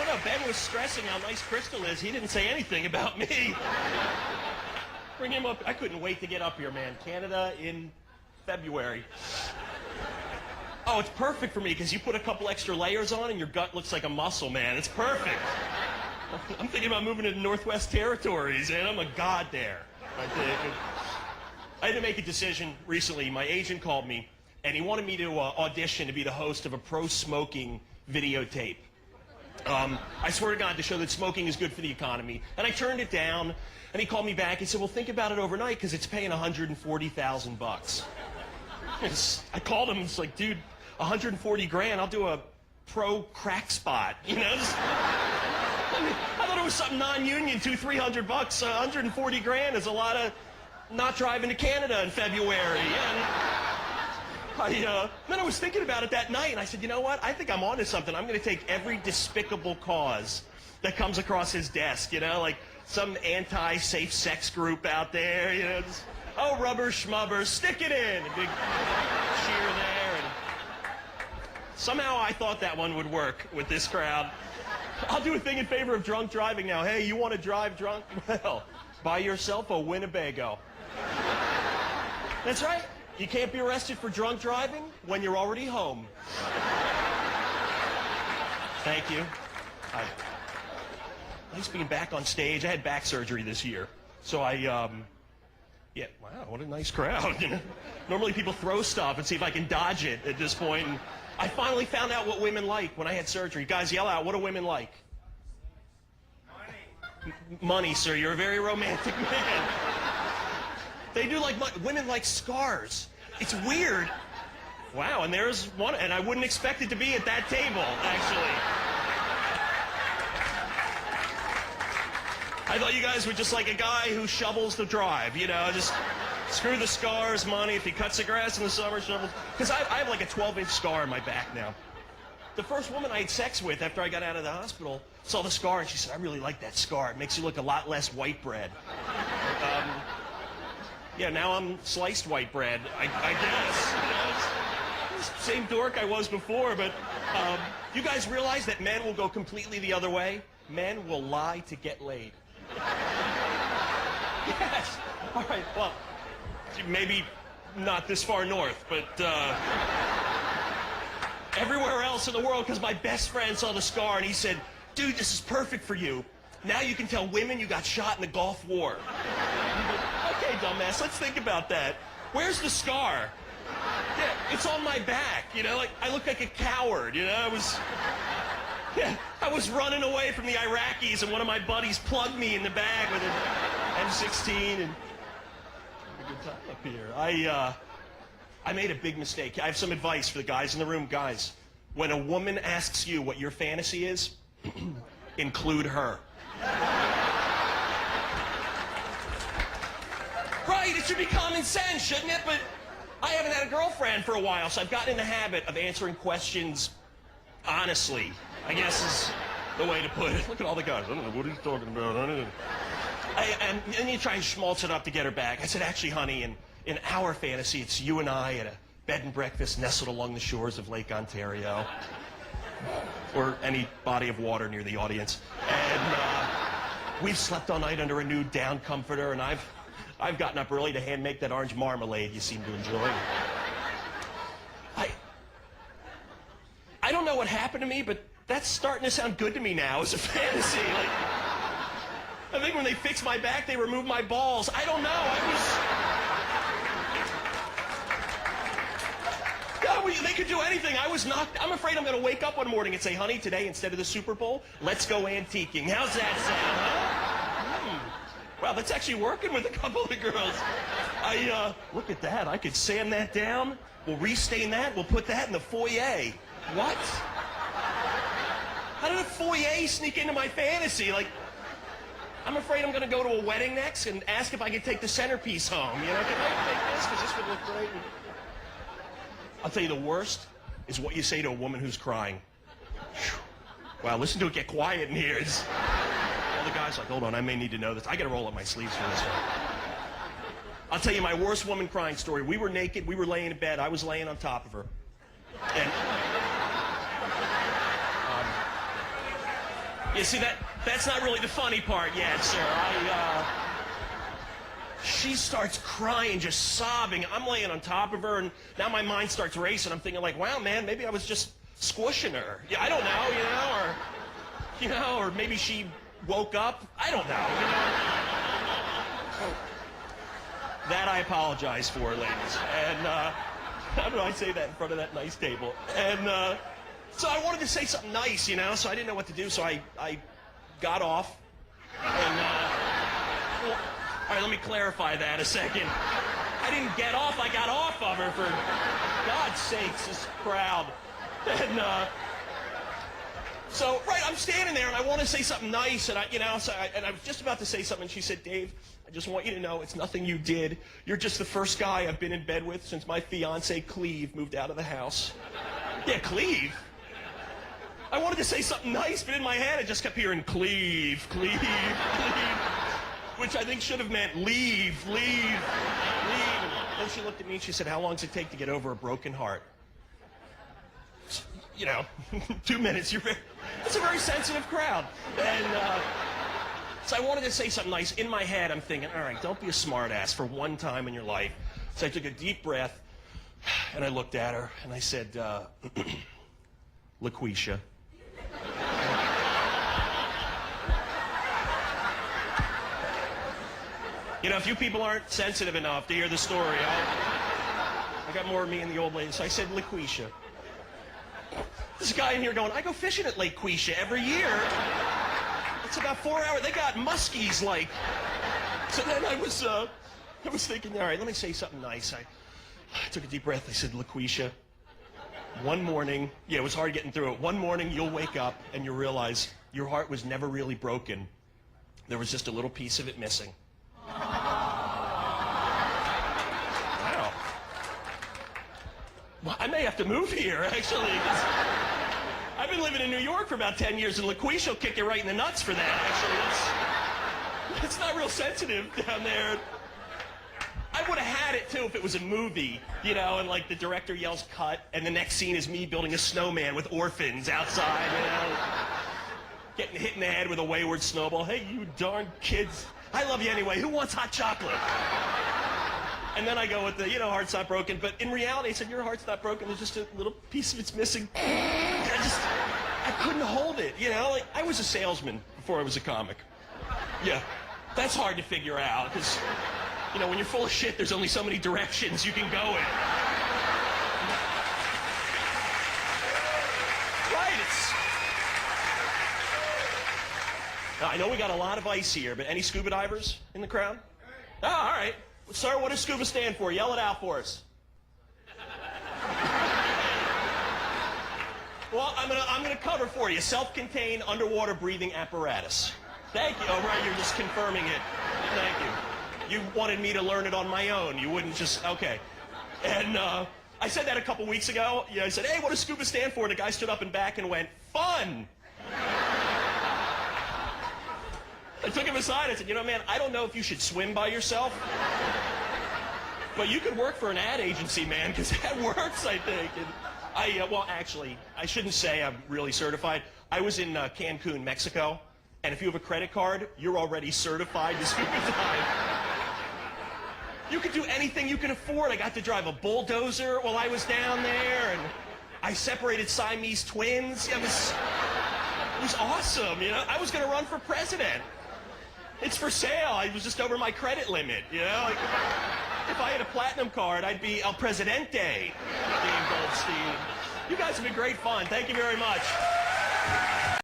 don't know. Ben was stressing how nice Crystal is. He didn't say anything about me. Bring him up. I couldn't wait to get up here, man. Canada in February. Oh, it's perfect for me because you put a couple extra layers on and your gut looks like a muscle, man. It's perfect. I'm thinking about moving to the Northwest Territories, and I'm a god there. I had to make a decision recently. My agent called me, and he wanted me to audition to be the host of a pro-smoking videotape. I swear to God, to show that smoking is good for the economy. And I turned it down, and he called me back. He said, well, think about it overnight, because it's paying $140,000. I called him, it's like, dude, 140 grand, I'll do a pro-crack spot, you know? I thought it was something non-union, $200-300 bucks. 140 grand is a lot of not driving to Canada in February. And then I was thinking about it that night, and I said, you know what? I think I'm onto something. I'm going to take every despicable cause that comes across his desk, you know, like some anti-safe sex group out there, you know, just, oh, rubber schmubber, stick it in. A big cheer there. And somehow I thought that one would work with this crowd. I'll do a thing in favor of drunk driving now. Hey, you want to drive drunk? Well, buy yourself a Winnebago. That's right. You can't be arrested for drunk driving when you're already home. Thank you. Nice being back on stage. I had back surgery this year. So yeah, wow, what a nice crowd. You know? Normally people throw stuff and see if I can dodge it at this point. And I finally found out what women like when I had surgery. Guys, yell out, what do women like? Money. Money, sir. You're a very romantic man. They do like money. Women like scars. It's weird. Wow, and there's one, and I wouldn't expect it to be at that table, actually. I thought you guys were just like a guy who shovels the drive, you know, just screw the scars, money. If he cuts the grass in the summer, shovels. Because I have like a 12-inch scar on my back now. The first woman I had sex with after I got out of the hospital saw the scar, and she said, I really like that scar. It makes you look a lot less white bread. Yeah, now I'm sliced white bread, I guess. You know, same dork I was before, but you guys realize that men will go completely the other way? Men will lie to get laid. Yes. All right, well, maybe not this far north, but everywhere else in the world, because my best friend saw the scar and he said, dude, this is perfect for you. Now you can tell women you got shot in the Gulf War. Okay, dumbass, let's think about that. Where's the scar? Yeah, it's on my back, you know, like I look like a coward, you know, I was running away from the Iraqis and one of my buddies plugged me in the bag with an M16 and had a good time up here. I made a big mistake. I have some advice for the guys in the room. Guys, when a woman asks you what your fantasy is, include her. Right, it should be common sense, shouldn't it? But I haven't had a girlfriend for a while, so I've gotten in the habit of answering questions honestly, I guess is the way to put it. Look at all the guys. I don't know what he's talking about. And you try and schmaltz it up to get her back. I said, actually, honey, in our fantasy, it's you and I at a bed and breakfast nestled along the shores of Lake Ontario. Or any body of water near the audience. And we've slept all night under a new down comforter, and I've gotten up early to hand make that orange marmalade you seem to enjoy. I don't know what happened to me, but that's starting to sound good to me now as a fantasy. Like, I think when they fixed my back, they removed my balls. I don't know. They could do anything. I was knocked. I'm afraid I'm going to wake up one morning and say, honey, today, instead of the Super Bowl, let's go antiquing. How's that sound, huh? Wow, that's actually working with a couple of girls. Look at that. I could sand that down. We'll restain that. We'll put that in the foyer. What? How did a foyer sneak into my fantasy? Like, I'm afraid I'm going to go to a wedding next and ask if I can take the centerpiece home. You know, can I take this? Because this would look great. I'll tell you, the worst is what you say to a woman who's crying. Wow, listen to it get quiet in here. All the guys are like, hold on, I may need to know this. I got to roll up my sleeves for this one. I'll tell you my worst woman crying story. We were naked. We were laying in bed. I was laying on top of her. And You see, that's not really the funny part yet, sir. She starts crying, just sobbing. I'm laying on top of her, and now my mind starts racing. I'm thinking like, wow, man, maybe I was just squishing her. Yeah, I don't know, or maybe she woke up. I don't know, That I apologize for, ladies. And how do I say that in front of that nice table? And so I wanted to say something nice, so I didn't know what to do, so I got off. And, well, all right, let me clarify that a second. I didn't get off, I got off of her, for God's sakes, this crowd. And, so, right, I'm standing there, and I want to say something nice, and I was just about to say something, and she said, Dave, I just want you to know it's nothing you did. You're just the first guy I've been in bed with since my fiance, Cleve, moved out of the house. Yeah, Cleve? I wanted to say something nice, but in my head, I just kept hearing Cleve, Cleve, Cleve, which I think should have meant leave, leave, leave. And then she looked at me, and she said, how long does it take to get over a broken heart? 2 minutes. It's a very sensitive crowd. And so I wanted to say something nice. In my head, I'm thinking, all right, don't be a smartass for one time in your life. So I took a deep breath, and I looked at her, and I said, LaQuisha. A few people aren't sensitive enough to hear the story. I got more of me and the old lady, so I said, LaQuisha. This guy in here going, I go fishing at Lake Quisha every year. It's about 4 hours. They got muskies, like. So then I was thinking, all right, let me say something nice. I took a deep breath. I said, LaQuisha, one morning, it was hard getting through it. One morning, you'll wake up and you'll realize your heart was never really broken. There was just a little piece of it missing. Wow. Well, I may have to move here, actually. I've been living in New York for about 10 years, and LaQuisha will kick you right in the nuts for that, actually. It's not real sensitive down there. I would have had it, too, if it was a movie, and, like, the director yells cut, and the next scene is me building a snowman with orphans outside, getting hit in the head with a wayward snowball. Hey, you darn kids. I love you anyway. Who wants hot chocolate? And then I go with the, heart's not broken. But in reality, I said, your heart's not broken. There's just a little piece of it's missing. I couldn't hold it, Like, I was a salesman before I was a comic. Yeah, that's hard to figure out, because, when you're full of shit, there's only so many directions you can go in. Right, Now, I know we got a lot of ice here, but any scuba divers in the crowd? Oh, all right. Sir, what does scuba stand for? Yell it out for us. Well, I'm gonna cover for you. Self-contained underwater breathing apparatus. Thank you. Oh, right, you're just confirming it. Thank you. You wanted me to learn it on my own. You wouldn't just, okay. And I said that a couple weeks ago. I said, hey, what does scuba stand for? And the guy stood up and back and went, fun. I took him aside. I said, man, I don't know if you should swim by yourself, but you could work for an ad agency, man, because that works, I think. And well, actually, I shouldn't say I'm really certified. I was in Cancun, Mexico, and if you have a credit card, you're already certified to scuba dive. You could do anything you can afford. I got to drive a bulldozer while I was down there, and I separated Siamese twins. It was awesome, I was going to run for president. It's for sale. I was just over my credit limit, Like, if I had a platinum card, I'd be El Presidente, Dave Goldstein. You guys have been great fun. Thank you very much.